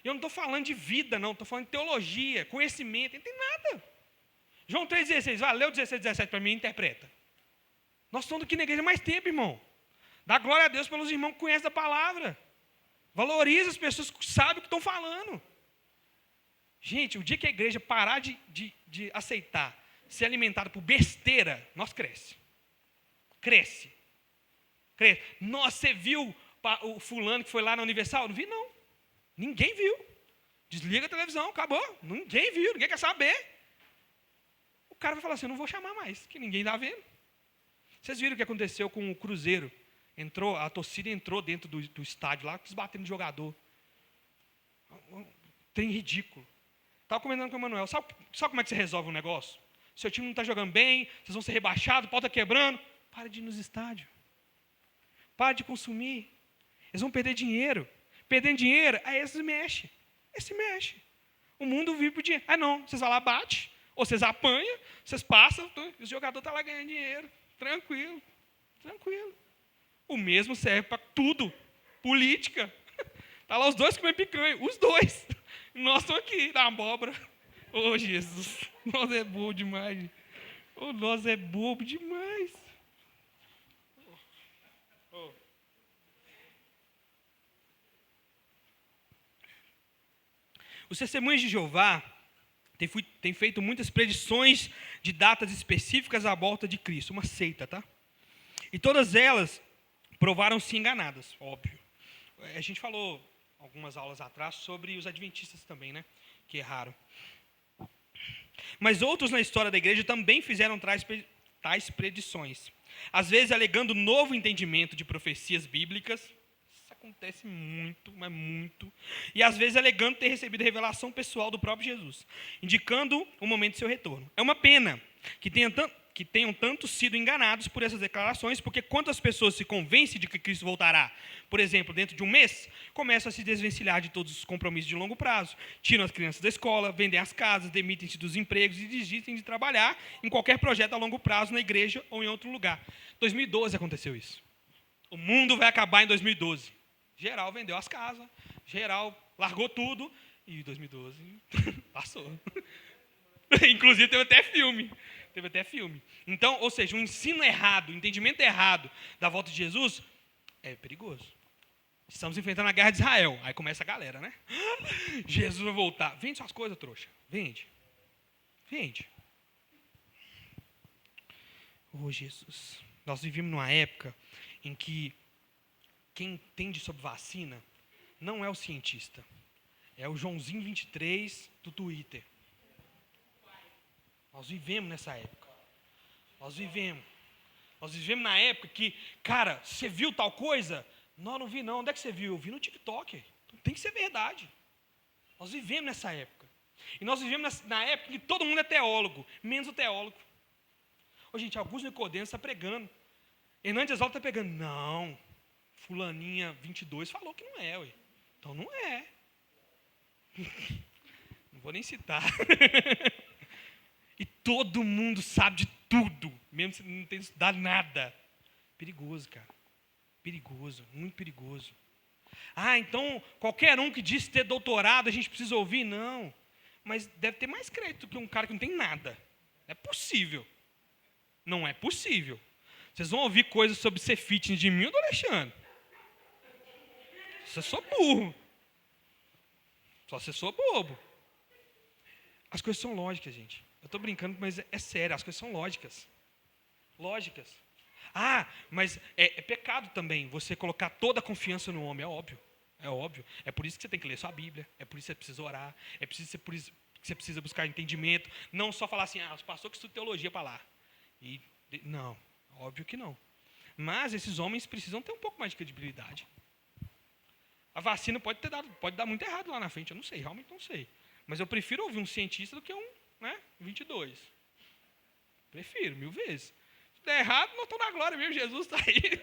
Eu não estou falando de vida, não. Estou falando de teologia, conhecimento. Não tem nada. João 3,16. Vai, lê o 16, 17 para mim e interpreta. Nós estamos aqui na igreja há mais tempo, irmão. Dá glória a Deus pelos irmãos que conhecem a palavra. Valoriza as pessoas que sabem o que estão falando. Gente, o dia que a igreja parar de aceitar ser alimentada por besteira, nós cresce. Cresce. Nossa, você viu o fulano que foi lá na Universal? Não vi, não. Ninguém viu. Desliga a televisão, acabou. Ninguém viu, ninguém quer saber. O cara vai falar assim, eu não vou chamar mais, que ninguém está vendo. Vocês viram o que aconteceu com o Cruzeiro? A torcida entrou dentro do estádio lá, quis bater no jogador. Tem ridículo. Estava comentando com o Emanuel, sabe como é que você resolve um negócio? Seu time não está jogando bem, vocês vão ser rebaixados, o pau está quebrando. Para de ir nos estádios. Para de consumir. Eles vão perder dinheiro. Perdendo dinheiro, aí esse mexe. Esse mexe. O mundo vive por dinheiro. Ah, não, vocês vão lá, bate, ou vocês apanham, vocês passam, o jogador está lá ganhando dinheiro. Tranquilo. O mesmo serve para tudo. Política. Está lá os dois comendo picanha. Os dois. Nós estamos aqui, na abóbora. Ô, Jesus. Nós é bobo demais. Nós é bobo demais. Os testemunhos de Jeová têm feito muitas predições de datas específicas à volta de Cristo. Uma seita, tá? E todas elas provaram-se enganadas, óbvio. A gente falou algumas aulas atrás sobre os adventistas também, né? Que erraram. Mas outros na história da igreja também fizeram tais predições. Às vezes alegando novo entendimento de profecias bíblicas. Isso acontece muito, mas muito. E às vezes alegando ter recebido revelação pessoal do próprio Jesus, indicando o momento de seu retorno. É uma pena que que tenham tanto sido enganados por essas declarações, porque quantas pessoas se convencem de que Cristo voltará, por exemplo, dentro de um mês, começam a se desvencilhar de todos os compromissos de longo prazo, tiram as crianças da escola, vendem as casas, demitem-se dos empregos e desistem de trabalhar em qualquer projeto a longo prazo na igreja ou em outro lugar. 2012 aconteceu isso. O mundo vai acabar em 2012. Geral vendeu as casas, geral largou tudo e 2012 passou. Inclusive teve até filme. Então, ou seja, um ensino errado, um entendimento errado da volta de Jesus é perigoso. Estamos enfrentando a guerra de Israel. Aí começa a galera, né? Jesus vai voltar. Vende suas coisas, trouxa. Vende. Oh, Jesus. Nós vivemos numa época em que quem entende sobre vacina não é o cientista. É o Joãozinho 23 do Twitter. Nós vivemos nessa época. Nós vivemos na época que, cara, você viu tal coisa? Não vi não. Onde é que você viu? Eu vi no TikTok. Então, tem que ser verdade. Nós vivemos nessa época. E nós vivemos na época que todo mundo é teólogo, menos o teólogo. Ô, gente, Augusto Nicodemos está pregando. Hernandes Dias está pregando. Não. Fulaninha 22 falou que não é, ué. Então não é. Não vou nem citar. E todo mundo sabe de tudo, mesmo se não tem estudado nada. Perigoso, cara. Perigoso, muito perigoso. Ah, então qualquer um que diz ter doutorado a gente precisa ouvir? Não. Mas deve ter mais crédito que um cara que não tem nada. É possível. Não é possível. Vocês vão ouvir coisas sobre ser fitness de mim ou do Alexandre? Você sou burro. Só você sou bobo. As coisas são lógicas, gente. Eu estou brincando, mas é sério. As coisas são lógicas. Lógicas. Ah, mas é pecado também você colocar toda a confiança no homem. É óbvio. É óbvio. É por isso que você tem que ler sua Bíblia. É por isso que você precisa orar. É por isso que você precisa buscar entendimento. Não só falar assim, os pastores que estudam teologia para lá. Não, óbvio que não. Mas esses homens precisam ter um pouco mais de credibilidade. A vacina pode dar muito errado lá na frente. Eu não sei, realmente não sei. Mas eu prefiro ouvir um cientista do que um 22. Prefiro, 1000 vezes. Se der errado, não estou na glória mesmo. Jesus está aí.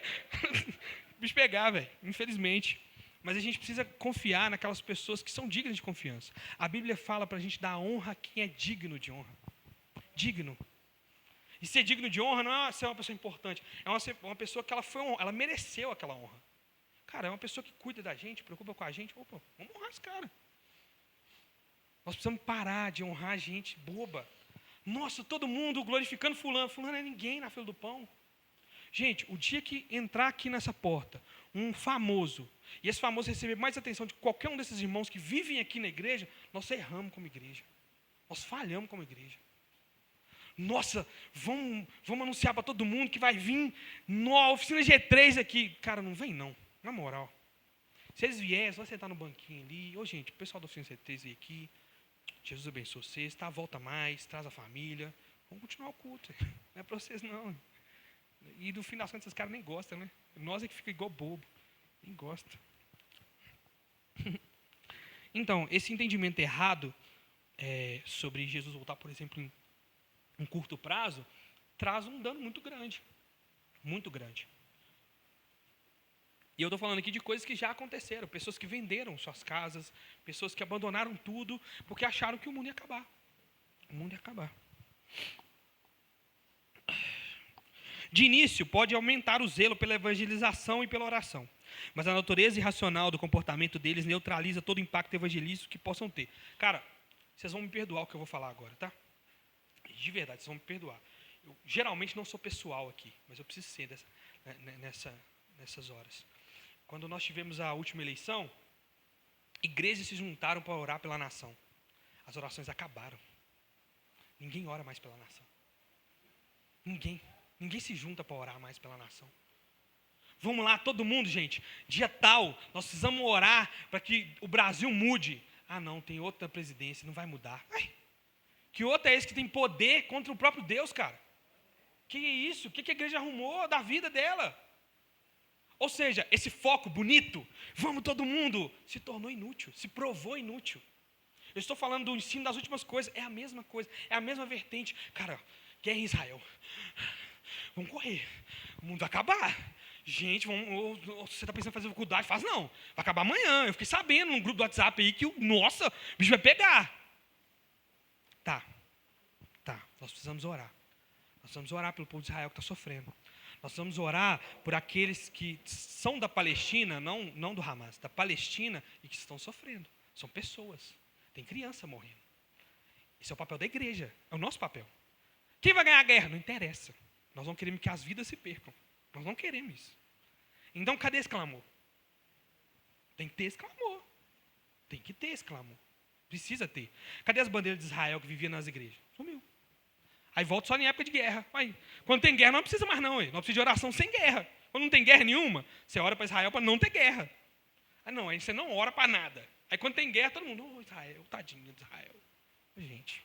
Bicho pegar, velho. Infelizmente. Mas a gente precisa confiar naquelas pessoas que são dignas de confiança. A Bíblia fala para a gente dar honra a quem é digno de honra. Digno. E ser digno de honra não é ser uma pessoa importante. É uma pessoa que ela mereceu aquela honra. Cara, é uma pessoa que cuida da gente, preocupa com a gente. Opa, vamos honrar esse cara. Nós precisamos parar de honrar a gente boba. Nossa, todo mundo glorificando fulano. Fulano é ninguém na fila do pão. Gente, o dia que entrar aqui nessa porta um famoso, e esse famoso receber mais atenção de qualquer um desses irmãos que vivem aqui na igreja, nós erramos como igreja. Nós falhamos como igreja. Nossa, vamos anunciar para todo mundo que vai vir na oficina G3 aqui. Cara, não vem não, na moral. Se eles vierem, você vai sentar no banquinho ali. Ô, gente, o pessoal da oficina G3 veio aqui. Jesus abençoe vocês, tá? Volta mais, traz a família. Vamos continuar o culto. Não é para vocês não. E no fim das contas, esses caras nem gostam, né? Nós é que fica igual bobo. Nem gosta. Então, esse entendimento errado sobre Jesus voltar, por exemplo, em um curto prazo, traz um dano muito grande. Muito grande. E eu estou falando aqui de coisas que já aconteceram. Pessoas que venderam suas casas, pessoas que abandonaram tudo porque acharam que o mundo ia acabar. O mundo ia acabar. De início, pode aumentar o zelo pela evangelização e pela oração. Mas a natureza irracional do comportamento deles neutraliza todo o impacto evangelístico que possam ter. Cara, vocês vão me perdoar o que eu vou falar agora, tá? De verdade, vocês vão me perdoar. Eu geralmente não sou pessoal aqui, mas eu preciso ser nessas horas. Quando nós tivemos a última eleição, igrejas se juntaram para orar pela nação. As orações acabaram. Ninguém ora mais pela nação. Ninguém se junta para orar mais pela nação. Vamos lá, todo mundo, gente. Dia tal, nós precisamos orar para que o Brasil mude. Ah, não, tem outra presidência, não vai mudar. Ai, que outro é esse que tem poder contra o próprio Deus, cara? Que é isso? O que a igreja arrumou da vida dela? Ou seja, esse foco bonito, vamos todo mundo, se tornou inútil, se provou inútil. Eu estou falando do ensino das últimas coisas. É a mesma coisa, é a mesma vertente. Cara, guerra em Israel. Vamos correr. O mundo vai acabar. Gente, você está pensando em fazer faculdade? Faz não. Vai acabar amanhã. Eu fiquei sabendo num grupo do WhatsApp aí que, nossa, o bicho vai pegar. Tá. Nós precisamos orar. Nós precisamos orar pelo povo de Israel que está sofrendo. Nós precisamos orar por aqueles que são da Palestina, não do Hamas, da Palestina e que estão sofrendo. São pessoas. Tem criança morrendo. Esse é o papel da igreja. É o nosso papel. Quem vai ganhar a guerra? Não interessa. Nós não queremos que as vidas se percam. Nós não queremos isso. Então, cadê esse clamor? Tem que ter esse clamor. Tem que ter esse clamor. Precisa ter. Cadê as bandeiras de Israel que viviam nas igrejas? Sumiu. Aí volta só em época de guerra. Aí, quando tem guerra, não precisa mais não. Nós precisamos de oração sem guerra. Quando não tem guerra nenhuma, você ora para Israel para não ter guerra. Aí você não ora para nada. Aí quando tem guerra, todo mundo, Israel, tadinho de Israel. Gente,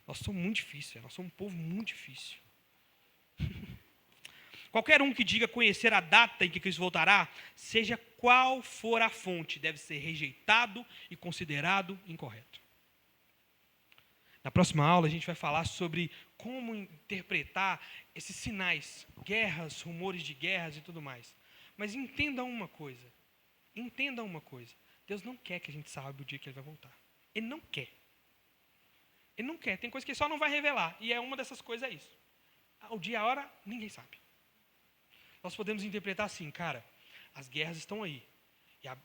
nós somos muito difíceis. Nós somos um povo muito difícil. Qualquer um que diga conhecer a data em que Cristo voltará, seja qual for a fonte, deve ser rejeitado e considerado incorreto. Na próxima aula, a gente vai falar sobre como interpretar esses sinais, guerras, rumores de guerras e tudo mais. Mas entenda uma coisa. Deus não quer que a gente saiba o dia que Ele vai voltar. Ele não quer. Tem coisa que Ele só não vai revelar. E uma dessas coisas é isso. O dia e a hora, ninguém sabe. Nós podemos interpretar assim, cara, as guerras estão aí.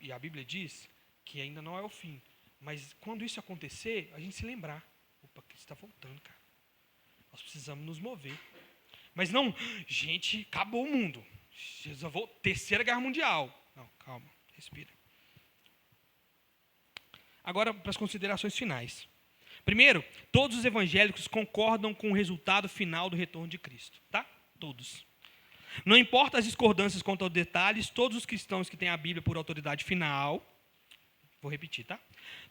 E a Bíblia diz que ainda não é o fim. Mas quando isso acontecer, a gente se lembrar. Opa, Cristo está voltando, cara. Nós precisamos nos mover. Mas não, gente, acabou o mundo. Jesus, Terceira Guerra Mundial. Não, calma, respira. Agora, para as considerações finais. Primeiro, todos os evangélicos concordam com o resultado final do retorno de Cristo. Tá? Todos. Não importa as discordâncias quanto aos detalhes, todos os cristãos que têm a Bíblia por autoridade final, vou repetir, tá?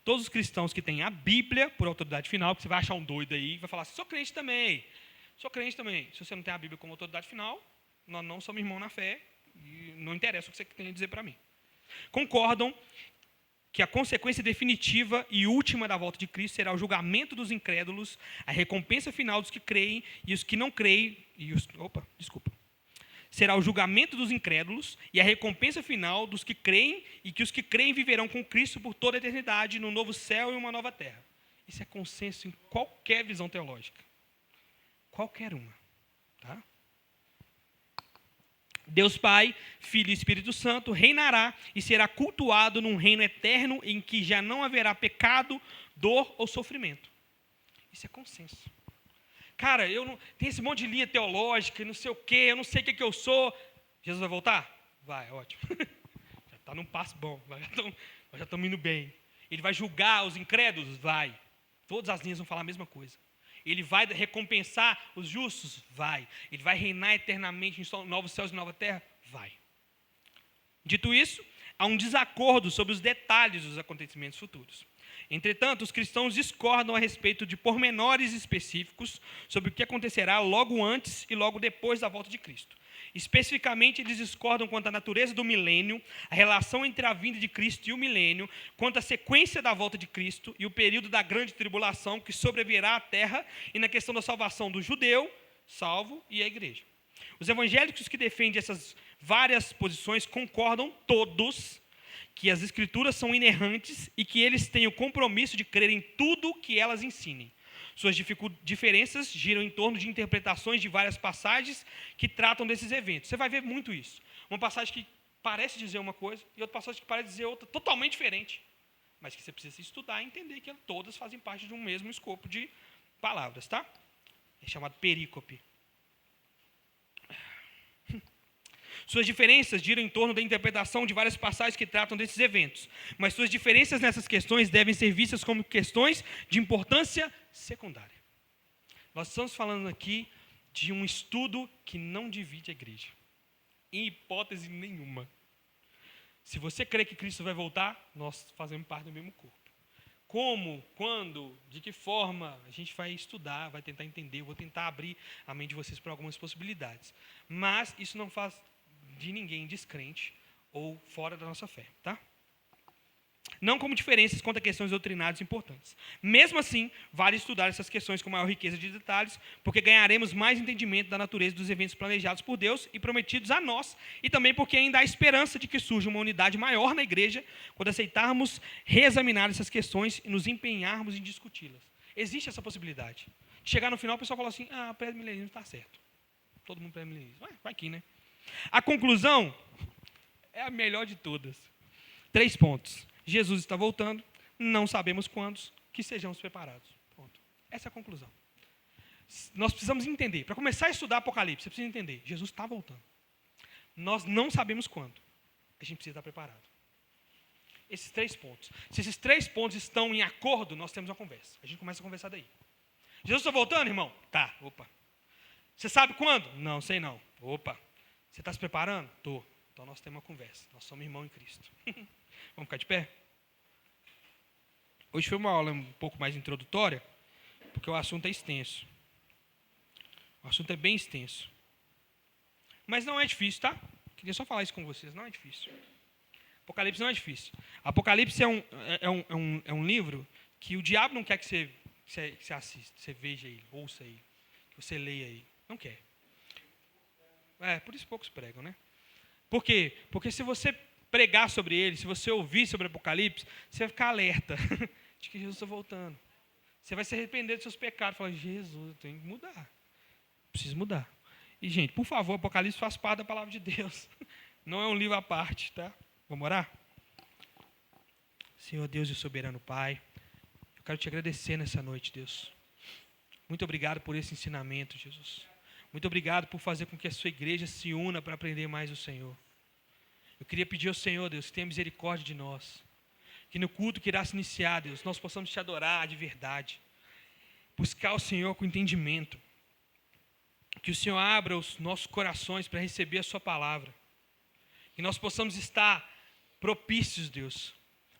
Todos os cristãos que têm a Bíblia por autoridade final, porque você vai achar um doido aí, vai falar assim, sou crente também. Se você não tem a Bíblia como autoridade final, nós não somos irmãos na fé, e não interessa o que você tem a dizer para mim. Concordam que a consequência definitiva e última da volta de Cristo será o julgamento dos incrédulos, a recompensa final dos que creem e os que não creem, será o julgamento dos incrédulos e a recompensa final dos que creem e que os que creem viverão com Cristo por toda a eternidade no novo céu e uma nova terra. Isso é consenso em qualquer visão teológica. Qualquer uma. Tá? Deus Pai, Filho e Espírito Santo reinará e será cultuado num reino eterno em que já não haverá pecado, dor ou sofrimento. Isso é consenso. Cara, tem esse monte de linha teológica, não sei o quê, eu não sei o que eu sou. Jesus vai voltar? Vai, ótimo. Já está num passo bom, nós já estamos indo bem. Ele vai julgar os incrédulos? Vai. Todas as linhas vão falar a mesma coisa. Ele vai recompensar os justos? Vai. Ele vai reinar eternamente em novos céus e nova terra? Vai. Dito isso, há um desacordo sobre os detalhes dos acontecimentos futuros. Entretanto, os cristãos discordam a respeito de pormenores específicos sobre o que acontecerá logo antes e logo depois da volta de Cristo. Especificamente, eles discordam quanto à natureza do milênio, a relação entre a vinda de Cristo e o milênio, quanto à sequência da volta de Cristo e o período da grande tribulação que sobrevirá à terra e na questão da salvação do judeu, salvo, e a igreja. Os evangélicos que defendem essas várias posições concordam todos que as escrituras são inerrantes e que eles têm o compromisso de crer em tudo que elas ensinem. Suas diferenças giram em torno de interpretações de várias passagens que tratam desses eventos. Você vai ver muito isso. Uma passagem que parece dizer uma coisa e outra passagem que parece dizer outra totalmente diferente. Mas que você precisa estudar e entender que todas fazem parte de um mesmo escopo de palavras, tá? É chamado perícope. Suas diferenças giram em torno da interpretação de várias passagens que tratam desses eventos. Mas suas diferenças nessas questões devem ser vistas como questões de importância secundária. Nós estamos falando aqui de um estudo que não divide a igreja. Em hipótese nenhuma. Se você crê que Cristo vai voltar, nós fazemos parte do mesmo corpo. Como, quando, de que forma, a gente vai estudar, vai tentar entender, eu vou tentar abrir a mente de vocês para algumas possibilidades. Mas isso não faz de ninguém descrente ou fora da nossa fé, tá? não como diferenças quanto a questões doutrinárias importantes. Mesmo assim, vale estudar essas questões com maior riqueza de detalhes, porque ganharemos mais entendimento da natureza dos eventos planejados por Deus e prometidos a nós, e também porque ainda há esperança de que surja uma unidade maior na igreja quando aceitarmos reexaminar essas questões e nos empenharmos em discuti-las. Existe essa possibilidade. Chegar no final, o pessoal fala assim, pré-milenismo está certo. Todo mundo pré-milenismo. Vai aqui, né? A conclusão é a melhor de todas. 3 pontos. Jesus está voltando, não sabemos quantos, que sejamos preparados. Ponto. Essa é a conclusão. Nós precisamos entender. Para começar a estudar Apocalipse, você precisa entender. Jesus está voltando. Nós não sabemos quando. A gente precisa estar preparado. Esses 3 pontos. Se esses 3 pontos estão em acordo, nós temos uma conversa. A gente começa a conversar daí. Jesus está voltando, irmão? Tá, opa. Você sabe quando? Não, sei não. Opa. Você está se preparando? Estou. Então nós temos uma conversa. Nós somos irmãos em Cristo. Vamos ficar de pé? Hoje foi uma aula um pouco mais introdutória, porque o assunto é extenso. O assunto é bem extenso. Mas não é difícil, tá? Queria só falar isso com vocês. Não é difícil. Apocalipse não é difícil. Apocalipse é um livro que o diabo não quer que você assista, você veja ele, ouça ele, que você leia ele. Não quer. Por isso poucos pregam, né? Por quê? Porque se você pregar sobre ele, se você ouvir sobre Apocalipse, você vai ficar alerta de que Jesus está voltando. Você vai se arrepender dos seus pecados. Falar, Jesus, eu tenho que mudar. Preciso mudar. E, gente, por favor, Apocalipse faz parte da palavra de Deus. Não é um livro à parte, tá? Vamos orar? Senhor Deus e soberano Pai, eu quero te agradecer nessa noite, Deus. Muito obrigado por esse ensinamento, Jesus. Muito obrigado por fazer com que a sua igreja se una para aprender mais o Senhor. Eu queria pedir ao Senhor, Deus, que tenha misericórdia de nós. Que no culto que irá se iniciar, Deus, nós possamos te adorar de verdade. Buscar o Senhor com entendimento. Que o Senhor abra os nossos corações para receber a sua palavra. Que nós possamos estar propícios, Deus,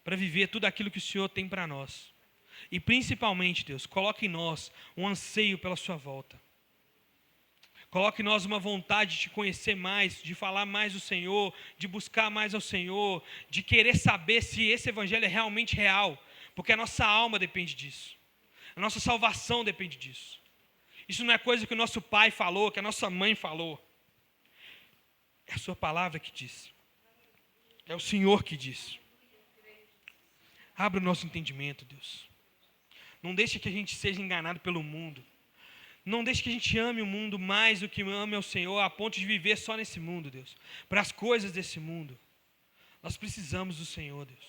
para viver tudo aquilo que o Senhor tem para nós. E principalmente, Deus, coloque em nós um anseio pela sua volta. Coloque em nós uma vontade de te conhecer mais, de falar mais do Senhor, de buscar mais ao Senhor, de querer saber se esse evangelho é realmente real, porque a nossa alma depende disso. A nossa salvação depende disso. Isso não é coisa que o nosso pai falou, que a nossa mãe falou. É a sua palavra que diz. É o Senhor que diz. Abra o nosso entendimento, Deus. Não deixe que a gente seja enganado pelo mundo. Não deixe que a gente ame o mundo mais do que ame ao Senhor, a ponto de viver só nesse mundo, Deus. Para as coisas desse mundo. Nós precisamos do Senhor, Deus.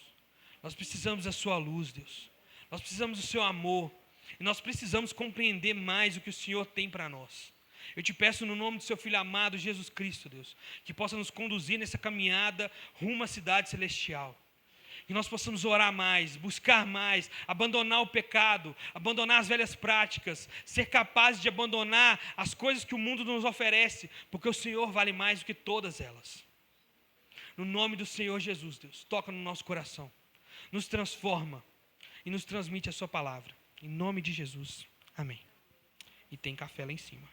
Nós precisamos da sua luz, Deus. Nós precisamos do seu amor. E nós precisamos compreender mais o que o Senhor tem para nós. Eu te peço no nome do seu Filho amado, Jesus Cristo, Deus, que possa nos conduzir nessa caminhada rumo à cidade celestial. Que nós possamos orar mais, buscar mais, abandonar o pecado, abandonar as velhas práticas, ser capazes de abandonar as coisas que o mundo nos oferece, porque o Senhor vale mais do que todas elas. No nome do Senhor Jesus, Deus, toca no nosso coração, nos transforma e nos transmite a sua palavra. Em nome de Jesus, amém. E tem café lá em cima.